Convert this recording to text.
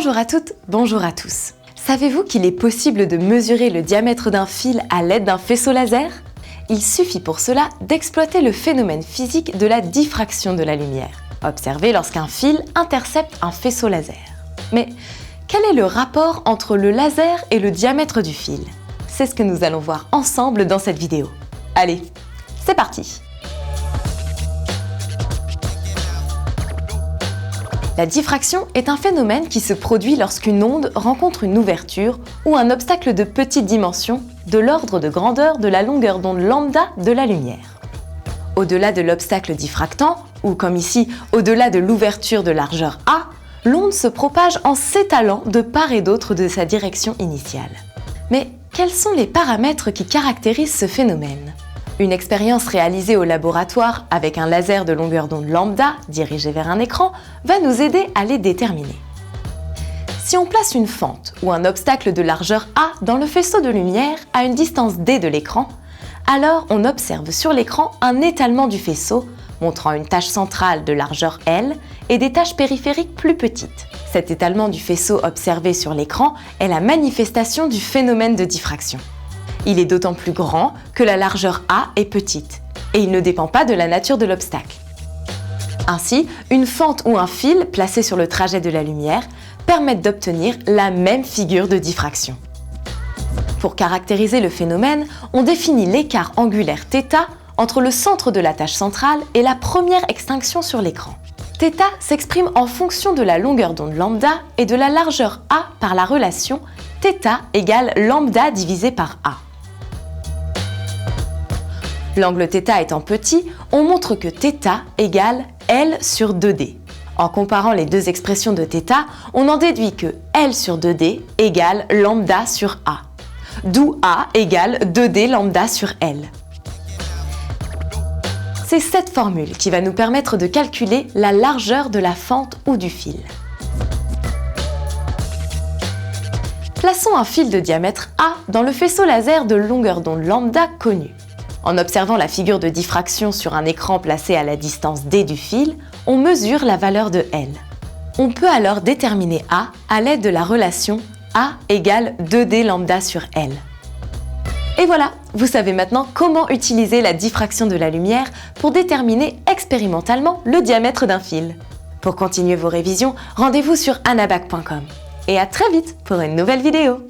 Bonjour à toutes, bonjour à tous. Savez-vous qu'il est possible de mesurer le diamètre d'un fil à l'aide d'un faisceau laser? Il suffit pour cela d'exploiter le phénomène physique de la diffraction de la lumière, observé lorsqu'un fil intercepte un faisceau laser. Mais quel est le rapport entre le laser et le diamètre du fil? C'est ce que nous allons voir ensemble dans cette vidéo. Allez, c'est parti! La diffraction est un phénomène qui se produit lorsqu'une onde rencontre une ouverture ou un obstacle de petite dimension de l'ordre de grandeur de la longueur d'onde lambda de la lumière. Au-delà de l'obstacle diffractant, ou comme ici, au-delà de l'ouverture de largeur A, l'onde se propage en s'étalant de part et d'autre de sa direction initiale. Mais quels sont les paramètres qui caractérisent ce phénomène? Une expérience réalisée au laboratoire avec un laser de longueur d'onde lambda dirigé vers un écran va nous aider à les déterminer. Si on place une fente ou un obstacle de largeur A dans le faisceau de lumière à une distance d de l'écran, alors on observe sur l'écran un étalement du faisceau montrant une tache centrale de largeur L et des taches périphériques plus petites. Cet étalement du faisceau observé sur l'écran est la manifestation du phénomène de diffraction. Il est d'autant plus grand que la largeur A est petite, et il ne dépend pas de la nature de l'obstacle. Ainsi, une fente ou un fil placé sur le trajet de la lumière permettent d'obtenir la même figure de diffraction. Pour caractériser le phénomène, on définit l'écart angulaire θ entre le centre de la tache centrale et la première extinction sur l'écran. θ s'exprime en fonction de la longueur d'onde lambda et de la largeur A par la relation θ égale lambda divisé par A. L'angle θ étant petit, on montre que θ égale L sur 2D. En comparant les deux expressions de θ, on en déduit que L sur 2D égale lambda sur A, d'où A égale 2D lambda sur L. C'est cette formule qui va nous permettre de calculer la largeur de la fente ou du fil. Plaçons un fil de diamètre A dans le faisceau laser de longueur d'onde lambda connu. En observant la figure de diffraction sur un écran placé à la distance d du fil, on mesure la valeur de L. On peut alors déterminer A à l'aide de la relation A égale 2D lambda sur L. Et voilà, vous savez maintenant comment utiliser la diffraction de la lumière pour déterminer expérimentalement le diamètre d'un fil. Pour continuer vos révisions, rendez-vous sur anabac.com. Et à très vite pour une nouvelle vidéo.